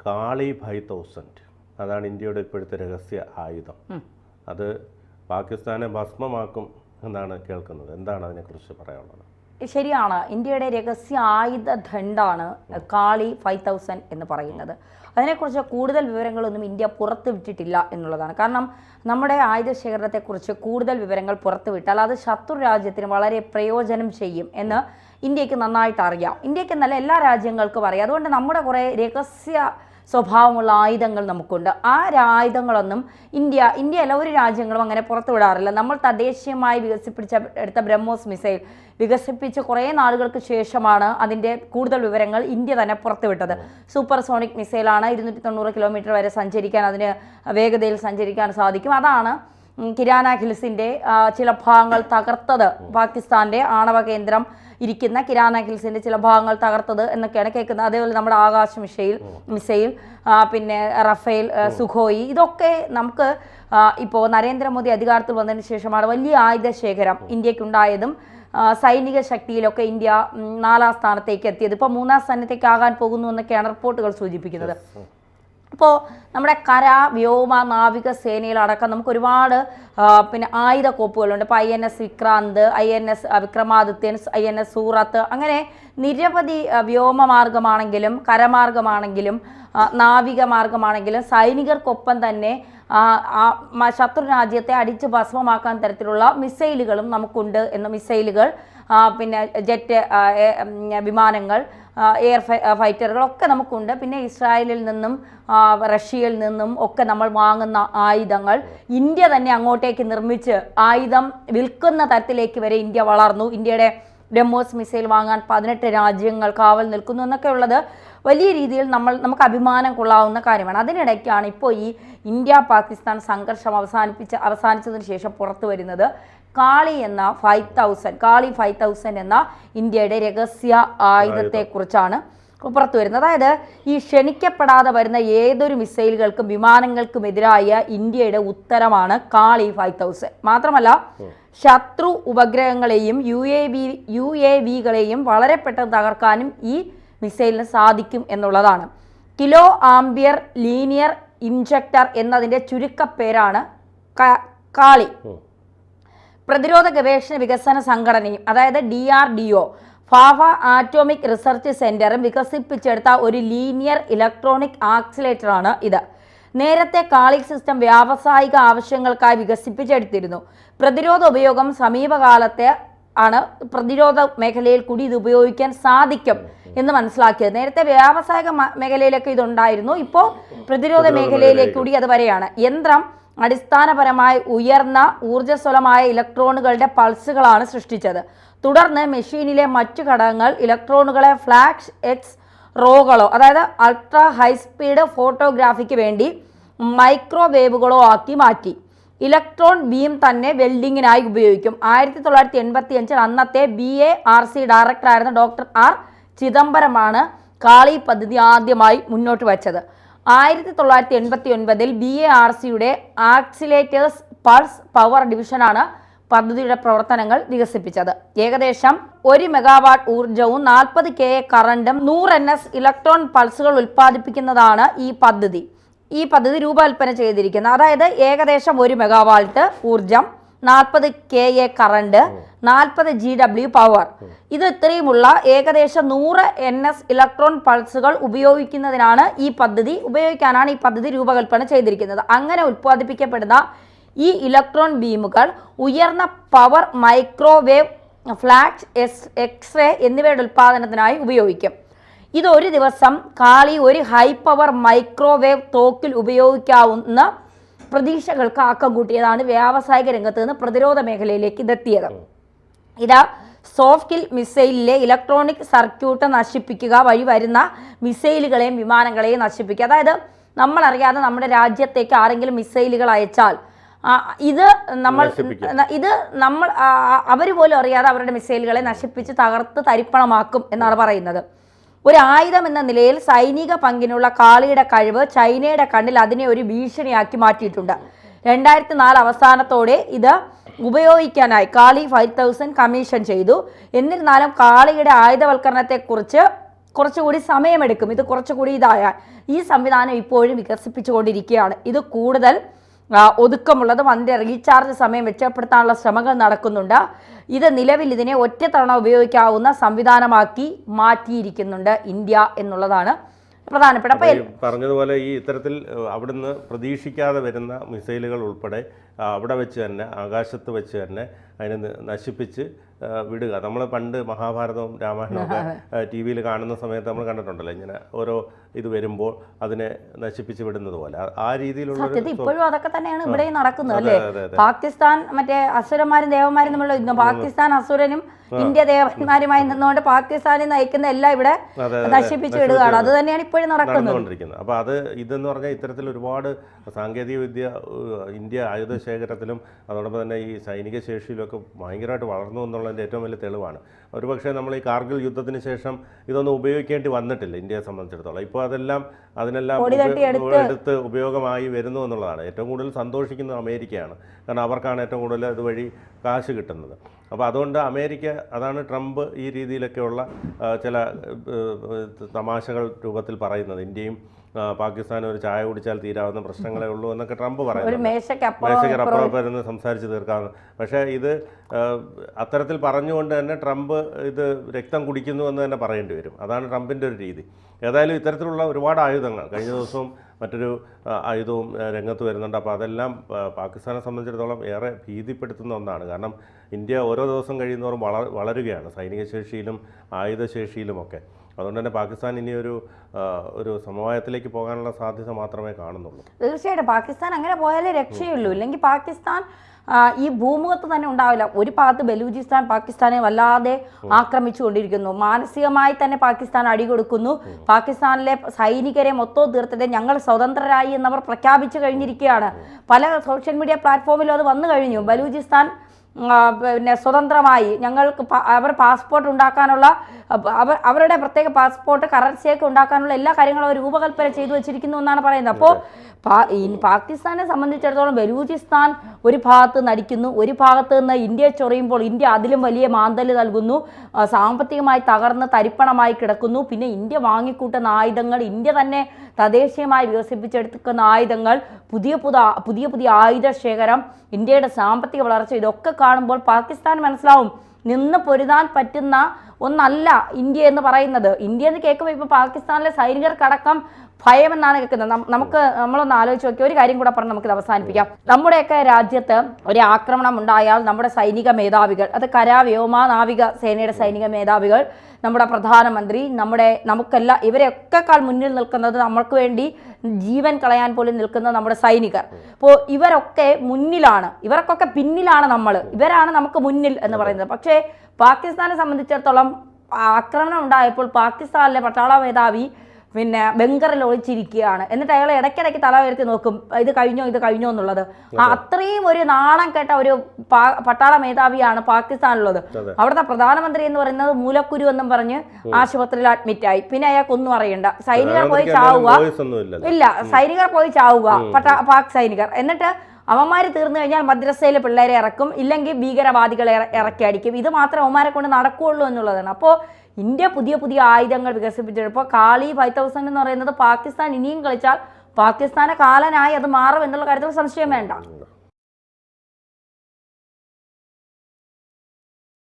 കാളി 5000 അതാണ് ഇന്ത്യയുടെ ഇപ്പോഴത്തെ രഹസ്യ ആയുധം. അത് പാകിസ്ഥാനെ ഭസ്മമാക്കും എന്നാണ് കേൾക്കുന്നത്. എന്താണ് അതിനെക്കുറിച്ച് പറയാനുള്ളത്? ശരിയാണ്, ഇന്ത്യയുടെ രഹസ്യ ആയുധ ദണ്ഡാണ് കാളി 5000 എന്ന് പറയുന്നത്. അതിനെക്കുറിച്ച് കൂടുതൽ വിവരങ്ങളൊന്നും ഇന്ത്യ പുറത്തുവിട്ടിട്ടില്ല എന്നുള്ളതാണ്. കാരണം നമ്മുടെ ആയുധ ശേഖരണത്തെക്കുറിച്ച് കൂടുതൽ വിവരങ്ങൾ പുറത്തുവിട്ടാൽ അത് ശത്രു രാജ്യത്തിന് വളരെ പ്രയോജനം ചെയ്യും എന്ന് ഇന്ത്യക്ക് നന്നായിട്ട് അറിയാം. ഇന്ത്യക്ക് എന്നല്ല, എല്ലാ രാജ്യങ്ങൾക്കും അറിയാം. അതുകൊണ്ട് നമ്മുടെ കുറേ രഹസ്യ സ്വഭാവമുള്ള ആയുധങ്ങൾ നമുക്കുണ്ട്. ആ ആയുധങ്ങളൊന്നും ഇന്ത്യയല്ല ഒരു രാജ്യങ്ങളും അങ്ങനെ പുറത്തുവിടാറില്ല. നമ്മൾ തദ്ദേശീയമായി എടുത്ത ബ്രഹ്മോസ് മിസൈൽ വികസിപ്പിച്ച് കുറേ നാളുകൾക്ക് ശേഷമാണ് അതിൻ്റെ കൂടുതൽ വിവരങ്ങൾ ഇന്ത്യ തന്നെ പുറത്തുവിട്ടത്. സൂപ്പർസോണിക് മിസൈലാണ്, 290 കിലോമീറ്റർ വരെ സഞ്ചരിക്കാൻ, അതിന് വേഗതയിൽ സഞ്ചരിക്കാൻ സാധിക്കും. അതാണ് കിരാന ഹിൽസിൻ്റെ ചില ഭാഗങ്ങൾ തകർത്തത്, പാകിസ്ഥാൻ്റെ ആണവ കേന്ദ്രം ഇരിക്കുന്ന കിരാന ഹിൽസിൻ്റെ ചില ഭാഗങ്ങൾ തകർത്തത് എന്നൊക്കെയാണ് കേൾക്കുന്നത്. അതേപോലെ നമ്മുടെ ആകാശ മിസൈൽ പിന്നെ റഫേൽ, സുഖോയി, ഇതൊക്കെ നമുക്ക് ഇപ്പോൾ നരേന്ദ്രമോദി അധികാരത്തിൽ വന്നതിന് ശേഷമാണ് വലിയ ആയുധ ശേഖരം ഇന്ത്യക്കുണ്ടായതും സൈനിക ശക്തിയിലൊക്കെ ഇന്ത്യ 4ാം സ്ഥാനത്തേക്ക് എത്തിയത്. ഇപ്പോൾ 3ാം സ്ഥാനത്തേക്ക് ആകാൻ പോകുന്നു എന്നൊക്കെയാണ് റിപ്പോർട്ടുകൾ സൂചിപ്പിക്കുന്നത്. ഇപ്പോൾ നമ്മുടെ കര, വ്യോമ, നാവിക സേനയിലടക്കം നമുക്ക് ഒരുപാട് പിന്നെ ആയുധ കോപ്പുകളുണ്ട്. ഇപ്പോൾ INS Vikrant, INS Vikramadithyan, INS സൂറത്ത്, അങ്ങനെ നിരവധി വ്യോമമാർഗമാണെങ്കിലും കരമാർഗമാണെങ്കിലും നാവിക മാർഗമാണെങ്കിലും സൈനികർക്കൊപ്പം തന്നെ ശത്രു രാജ്യത്തെ അടിച്ച് ഭസ്മമാക്കാൻ തരത്തിലുള്ള മിസൈലുകളും നമുക്കുണ്ട് മിസൈലുകൾ, പിന്നെ ജെറ്റ് വിമാനങ്ങൾ, എയർ ഫൈറ്ററുകളൊക്കെ നമുക്കുണ്ട്. പിന്നെ ഇസ്രായേലിൽ നിന്നും റഷ്യയിൽ നിന്നും ഒക്കെ നമ്മൾ വാങ്ങുന്ന ആയുധങ്ങൾ ഇന്ത്യ തന്നെ അങ്ങോട്ടേക്ക് നിർമ്മിച്ച് ആയുധം വിൽക്കുന്ന തരത്തിലേക്ക് വരെ ഇന്ത്യ വളർന്നു. ഇന്ത്യയുടെ ബ്രഹ്മോസ് മിസൈൽ വാങ്ങാൻ 18 രാജ്യങ്ങൾ കാവൽ നിൽക്കുന്നു എന്നൊക്കെ ഉള്ളത് വലിയ രീതിയിൽ നമുക്ക് അഭിമാനം കൊള്ളാവുന്ന കാര്യമാണ്. അതിനിടയ്ക്കാണ് ഇപ്പോൾ ഈ ഇന്ത്യ പാകിസ്ഥാൻ സംഘർഷം അവസാനിച്ചതിന് ശേഷം പുറത്തു വരുന്നത് കാളി 5000 എന്ന ഇന്ത്യയുടെ രഹസ്യ ആയുധത്തെക്കുറിച്ചാണ് പുറത്തു വരുന്നത്. അതായത് ഈ ക്ഷണിക്കപ്പെടാതെ വരുന്ന ഏതൊരു മിസൈലുകൾക്കും വിമാനങ്ങൾക്കുമെതിരായ ഇന്ത്യയുടെ ഉത്തരമാണ് കാളി 5000. മാത്രമല്ല ശത്രു ഉപഗ്രഹങ്ങളെയും UAVകളെയും വളരെ പെട്ടെന്ന് തകർക്കാനും ഈ മിസൈലിന് സാധിക്കും എന്നുള്ളതാണ്. കിലോ ആംബിയർ ലീനിയർ ഇൻജക്ടർ എന്നതിൻ്റെ ചുരുക്കപ്പേരാണ് കാളി. പ്രതിരോധ ഗവേഷണ വികസന സംഘടനയും അതായത് DRDO, ഫാഫ ആറ്റോമിക് റിസർച്ച് സെന്ററും വികസിപ്പിച്ചെടുത്ത ഒരു ലീനിയർ ഇലക്ട്രോണിക് ആക്സിലേറ്ററാണ് ഇത്. നേരത്തെ കാളി സിസ്റ്റം വ്യാവസായിക ആവശ്യങ്ങൾക്കായി വികസിപ്പിച്ചെടുത്തിരുന്നു. പ്രതിരോധ ഉപയോഗം സമീപകാലത്തെ ആണ് പ്രതിരോധ മേഖലയിൽ കൂടി ഇത് ഉപയോഗിക്കാൻ സാധിക്കും എന്ന് മനസ്സിലാക്കിയത്. നേരത്തെ വ്യാവസായിക മേഖലയിലൊക്കെ ഇതുണ്ടായിരുന്നു, ഇപ്പോൾ പ്രതിരോധ മേഖലയിലേക്ക് കൂടി അത് വരെയാണ്. യന്ത്രം അടിസ്ഥാനപരമായി ഉയർന്ന ഊർജ്ജസ്വലമായ ഇലക്ട്രോണുകളുടെ പൾസുകളാണ് സൃഷ്ടിച്ചത്. തുടർന്ന് മെഷീനിലെ മറ്റു ഘടകങ്ങൾ ഇലക്ട്രോണുകളെ ഫ്ലാഷ് എക്സ് റോകളോ അതായത് അൾട്രാ ഹൈസ്പീഡ് ഫോട്ടോഗ്രാഫിക്ക് വേണ്ടി മൈക്രോവേവുകളോ ആക്കി മാറ്റി. ഇലക്ട്രോൺ ബീം തന്നെ വെൽഡിങ്ങിനായി ഉപയോഗിക്കും. 1985 അന്നത്തെ BARC ഡയറക്ടറായിരുന്ന ഡോക്ടർ R ചിദംബരമാണ് കാളി പദ്ധതി ആദ്യമായി മുന്നോട്ട് വച്ചത്. 1989 BARCയുടെ ആക്സിലേറ്റേഴ്സ് പൾസ് പവർ ഡിവിഷനാണ് പദ്ധതിയുടെ പ്രവർത്തനങ്ങൾ വികസിപ്പിച്ചത്. ഏകദേശം 1 മെഗാവാട്ട് ഊർജവും 40 kA കറണ്ടും 100 NS ഇലക്ട്രോൺ പൾസുകൾ ഉൽപ്പാദിപ്പിക്കുന്നതാണ് ഈ പദ്ധതി രൂപകൽപ്പന ചെയ്തിരിക്കുന്നത്. അതായത് ഏകദേശം 1 മെഗാവാട്ട് ഊർജം, 40 kA കറണ്ട്, 40 GW പവർ, ഇത് ഇത്രയുമുള്ള ഏകദേശം 100 NS ഇലക്ട്രോൺ പൾസുകൾ ഉപയോഗിക്കാനാണ് ഈ പദ്ധതി രൂപകൽപ്പന ചെയ്തിരിക്കുന്നത്. അങ്ങനെ ഉൽപ്പാദിപ്പിക്കപ്പെടുന്ന ഈ ഇലക്ട്രോൺ ബീമുകൾ ഉയർന്ന പവർ മൈക്രോവേവ്, ഫ്ലാഷ് എക്സ്റേ എന്നിവയുടെ ഉൽപ്പാദനത്തിനായി ഉപയോഗിക്കും. ഇത് ഒരു ദിവസം കാളി ഒരു ഹൈ പവർ മൈക്രോവേവ് തോക്കിൽ ഉപയോഗിക്കാവുന്ന പ്രതീക്ഷകൾക്ക് ആക്കം കൂട്ടിയതാണ് വ്യാവസായിക രംഗത്ത് നിന്ന് പ്രതിരോധ മേഖലയിലേക്ക് ഇതെത്തിയത്. ഇത് സോഫ്റ്റ് കിൽ മിസൈലിലെ ഇലക്ട്രോണിക് സർക്യൂട്ട് നശിപ്പിക്കുക വഴി വരുന്ന മിസൈലുകളെയും വിമാനങ്ങളെയും നശിപ്പിക്കുക. അതായത് നമ്മളറിയാതെ നമ്മുടെ രാജ്യത്തേക്ക് ആരെങ്കിലും മിസൈലുകൾ അയച്ചാൽ അവർ പോലും അറിയാതെ അവരുടെ മിസൈലുകളെ നശിപ്പിച്ച് തകർത്ത് തരിപ്പണമാക്കും എന്നാണ് പറയുന്നത്. ഒരു ആയുധം എന്ന നിലയിൽ സൈനിക പങ്കിനുള്ള കാളിയുടെ കഴിവ് ചൈനയുടെ കണ്ണിൽ അതിനെ ഒരു ഭീഷണിയാക്കി മാറ്റിയിട്ടുണ്ട്. 2004 അവസാനത്തോടെ ഇത് ഉപയോഗിക്കാനായി കാളി 5000 കമ്മീഷൻ ചെയ്തു. എന്നിരുന്നാലും കാളിയുടെ ആയുധവൽക്കരണത്തെക്കുറിച്ച് കുറച്ചുകൂടി സമയമെടുക്കും. ഇത് കുറച്ചുകൂടി ഇതായാൽ ഈ സംവിധാനം ഇപ്പോഴും വികസിപ്പിച്ചുകൊണ്ടിരിക്കുകയാണ്. ഇത് കൂടുതൽ ഒതുക്കമുള്ളതും അതിൻ്റെ റീചാർജ് സമയം മെച്ചപ്പെടുത്താനുള്ള ശ്രമങ്ങൾ നടക്കുന്നുണ്ട്. ഇത് നിലവിൽ ഇതിനെ ഒറ്റ തവണ ഉപയോഗിക്കാവുന്ന സംവിധാനമാക്കി മാറ്റിയിരിക്കുന്നുണ്ട് ഇന്ത്യ എന്നുള്ളതാണ് പ്രധാനപ്പെട്ട. പറഞ്ഞതുപോലെ ഈ ഇത്തരത്തിൽ അവിടുന്ന് പ്രതീക്ഷിക്കാതെ വരുന്ന മിസൈലുകൾ ഉൾപ്പെടെ അവിടെ വെച്ച് തന്നെ ആകാശത്ത് വെച്ച് തന്നെ അതിനെ നശിപ്പിച്ച് വിടുക. നമ്മൾ പണ്ട് മഹാഭാരതവും രാമായണവും ഒക്കെ ടി വിയിൽ കാണുന്ന സമയത്ത് നമ്മൾ കണ്ടിട്ടുണ്ടല്ലോ, ഇങ്ങനെ ഓരോ ഇത് വരുമ്പോൾ അതിനെ നശിപ്പിച്ച് വിടുന്നത് പോലെ ആ രീതിയിലുള്ള ഇപ്പോഴും അതൊക്കെ തന്നെയാണ് ഇവിടെ നടക്കുന്നത് അല്ലേ. പാകിസ്ഥാൻ മറ്റേ അസുരന്മാരും ദേവന്മാരും തമ്മിലുള്ള യുദ്ധം, പാകിസ്ഥാൻ അസുരനും ഇന്ത്യ ദേവന്മാരുമായി നിന്നുകൊണ്ട് പാകിസ്ഥാനിൽ നയിക്കുന്ന എല്ലാം ഇവിടെ നശിപ്പിച്ചു വിടുകയാണ്. അത് തന്നെയാണ് ഇപ്പോഴും നടക്കുന്നത്. അപ്പോൾ അത് ഇതെന്ന് പറഞ്ഞാൽ ഇത്തരത്തിൽ ഒരുപാട് സാങ്കേതിക വിദ്യ ഇന്ത്യ ആയുധ ശേഖരത്തിലും അതോടൊപ്പം തന്നെ ഈ സൈനിക ശേഷിയിലൊക്കെ ഭയങ്കരമായിട്ട് വളർന്നു എന്നുള്ളതിൻ്റെ ഏറ്റവും വലിയ തെളിവാണ്. ഒരുപക്ഷെ നമ്മൾ ഈ കാർഗിൽ യുദ്ധത്തിന് ശേഷം ഇതൊന്നും ഉപയോഗിക്കേണ്ടി വന്നിട്ടില്ല ഇന്ത്യയെ സംബന്ധിച്ചിടത്തോളം. ഇപ്പോൾ അതിനെല്ലാം എടുത്ത് ഉപയോഗമായി വരുന്നു എന്നുള്ളതാണ്. ഏറ്റവും കൂടുതൽ സന്തോഷിക്കുന്നത് അമേരിക്കയാണ്. കാരണം അവർക്കാണ് ഏറ്റവും കൂടുതൽ അതുവഴി കാശ് കിട്ടുന്നത്. അപ്പോൾ അതുകൊണ്ട് അമേരിക്ക, അതാണ് ട്രംപ് ഈ രീതിയിലൊക്കെയുള്ള ചില തമാശകൾ രൂപത്തിൽ പറയുന്നത്. ഇന്ത്യയും പാകിസ്ഥാനും ഒരു ചായ കുടിച്ചാൽ തീരാവുന്ന പ്രശ്നങ്ങളേ ഉള്ളൂ എന്നൊക്കെ ട്രംപ് പറയുന്നത്. മേശയ്ക്കപ്പുറം ഇരുന്ന് സംസാരിച്ച് തീർക്കാവുന്ന. പക്ഷേ ഇത് അത്തരത്തിൽ പറഞ്ഞുകൊണ്ട് തന്നെ ട്രംപ് ഇത് രക്തം കുടിക്കുന്നു എന്ന് തന്നെ പറയേണ്ടി വരും. അതാണ് ട്രംപിൻ്റെ ഒരു രീതി. ഏതായാലും ഇത്തരത്തിലുള്ള ഒരുപാട് ആയുധങ്ങൾ കഴിഞ്ഞ ദിവസവും മറ്റൊരു ആയുധവും രംഗത്ത് വരുന്നുണ്ട്. അപ്പോൾ അതെല്ലാം പാകിസ്ഥാനെ സംബന്ധിച്ചിടത്തോളം ഏറെ ഭീതിപ്പെടുത്തുന്ന ഒന്നാണ്. കാരണം ഇന്ത്യ ഓരോ ദിവസം കഴിയുന്നതോറും വളരുകയാണ് സൈനിക ശേഷിയിലും ആയുധശേഷിയിലുമൊക്കെ. അതുകൊണ്ട് തന്നെ പാകിസ്ഥാൻ ഇനി ഒരു സമവായത്തിലേക്ക് പോകാനുള്ള സാധ്യത മാത്രമേ കാണുന്നുള്ളൂ. തീർച്ചയായിട്ടും പാകിസ്ഥാൻ അങ്ങനെ പോയാലേ രക്ഷയുള്ളൂ. ഇല്ലെങ്കിൽ പാകിസ്ഥാൻ ഈ ഭൂമുഖത്ത് തന്നെ ഉണ്ടാവില്ല. ഒരു ഭാഗത്ത് ബലൂചിസ്ഥാൻ പാകിസ്ഥാനെ വല്ലാതെ ആക്രമിച്ചുകൊണ്ടിരിക്കുന്നു. മാനസികമായി തന്നെ പാകിസ്ഥാൻ അടികൊടുക്കുന്നു. പാകിസ്ഥാനിലെ സൈനികരെ മൊത്തം തീർത്തിട്ട് ഞങ്ങൾ സ്വതന്ത്രരായി എന്നവർ പ്രഖ്യാപിച്ചു കഴിഞ്ഞിരിക്കുകയാണ്. പല സോഷ്യൽ മീഡിയ പ്ലാറ്റ്ഫോമിലും അത് വന്നു കഴിഞ്ഞു. ബലൂചിസ്ഥാൻ പിന്നെ സ്വതന്ത്രമായി, ഞങ്ങൾക്ക് അവർ പാസ്പോർട്ട് ഉണ്ടാക്കാനുള്ള അവരുടെ പ്രത്യേക പാസ്പോർട്ട് കറൻസിയൊക്കെ ഉണ്ടാക്കാനുള്ള എല്ലാ കാര്യങ്ങളും അവർ രൂപകൽപ്പന ചെയ്തു വെച്ചിരിക്കുന്നു എന്നാണ് പറയുന്നത്. അപ്പോൾ പാകിസ്ഥാനെ സംബന്ധിച്ചിടത്തോളം ബലൂചിസ്ഥാൻ ഒരു ഭാഗത്ത് നടിക്കുന്നു, ഒരു ഭാഗത്ത് നിന്ന് ഇന്ത്യയെ ചൊറിയുമ്പോൾ ഇന്ത്യ അതിലും വലിയ മാന്തൽ നൽകുന്നു, സാമ്പത്തികമായി തകർന്ന് തരിപ്പണമായി കിടക്കുന്നു. പിന്നെ ഇന്ത്യ വാങ്ങിക്കൂട്ടുന്ന ആയുധങ്ങൾ, ഇന്ത്യ തന്നെ തദ്ദേശീയമായി വികസിപ്പിച്ചെടുക്കുന്ന ആയുധങ്ങൾ, പുതിയ ആയുധ ശേഖരം, ഇന്ത്യയുടെ സാമ്പത്തിക വളർച്ച, ഇതൊക്കെ കാണുമ്പോൾ പാകിസ്ഥാൻ മനസ്സിലാവും നിന്ന് പൊരുതാൻ പറ്റുന്ന ഒന്നല്ല ഇന്ത്യ എന്ന് പറയുന്നത്. ഇന്ത്യ എന്ന് കേൾക്കുമ്പോൾ ഇപ്പോൾ പാകിസ്ഥാനിലെ സൈനികർക്കടക്കം ഭയമെന്നാണ് കേൾക്കുന്നത്. നമ്മളൊന്ന് ആലോചിച്ച് നോക്കി. ഒരു കാര്യം കൂടെ പറഞ്ഞ് നമുക്കിത് അവസാനിപ്പിക്കാം. നമ്മുടെയൊക്കെ രാജ്യത്ത് ഒരു ആക്രമണം ഉണ്ടായാൽ നമ്മുടെ സൈനിക മേധാവികൾ, അത് കര, വ്യോമ, നാവിക സേനയുടെ സൈനിക മേധാവികൾ, നമ്മുടെ പ്രധാനമന്ത്രി, നമുക്കെല്ലാം ഇവരെയൊക്കെക്കാൾ മുന്നിൽ നിൽക്കുന്നത്, നമ്മൾക്ക് വേണ്ടി ജീവൻ കളയാൻ പോലും നിൽക്കുന്ന നമ്മുടെ സൈനികർ. അപ്പോൾ ഇവരൊക്കെ മുന്നിലാണ്, ഇവർക്കൊക്കെ പിന്നിലാണ് നമ്മൾ, ഇവരാണ് നമുക്ക് മുന്നിൽ എന്ന് പറയുന്നത്. പക്ഷേ പാകിസ്ഥാനെ സംബന്ധിച്ചിടത്തോളം ആക്രമണം ഉണ്ടായപ്പോൾ പാകിസ്ഥാനിലെ പട്ടാള മേധാവി പിന്നെ ബംഗറിൽ ഒളിച്ചിരിക്കുകയാണ്. എന്നിട്ട് അയാൾ ഇടയ്ക്കിടയ്ക്ക് തല ഉയർത്തി നോക്കും, ഇത് കഴിഞ്ഞോ എന്നുള്ളത്. അത്രയും ഒരു നാണം കേട്ട ഒരു പട്ടാള മേധാവിയാണ് പാകിസ്ഥാനിലുള്ളത്. അവിടുത്തെ പ്രധാനമന്ത്രി എന്ന് പറയുന്നത് മൂലക്കുരു എന്നും പറഞ്ഞ് ആശുപത്രിയിൽ അഡ്മിറ്റായി. പിന്നെ അയാൾക്കൊന്നും അറിയണ്ട. സൈനികർ പോയി ചാവുക, ഇല്ല സൈനികർ പോയി ചാവുക, പാക് സൈനികർ. എന്നിട്ട് അവന്മാർ തീർന്നു കഴിഞ്ഞാൽ മദ്രസയിൽ പിള്ളേരെ ഇറക്കും, ഇല്ലെങ്കിൽ ഭീകരവാദികളെ ഇറക്കി അടിക്കും. ഇത് മാത്രമേ അവന്മാരെ കൊണ്ട് നടക്കുകയുള്ളൂ എന്നുള്ളതാണ്. അപ്പോൾ ഇന്ത്യ പുതിയ ആയുധങ്ങൾ വികസിപ്പിച്ചെടുപ്പോൾ കാളി 5000 എന്ന് പറയുന്നത് പാകിസ്ഥാൻ ഇനിയും കളിച്ചാൽ പാകിസ്ഥാനെ കാലനായി അത് മാറും എന്നുള്ള കാര്യത്തിൽ സംശയം വേണ്ട.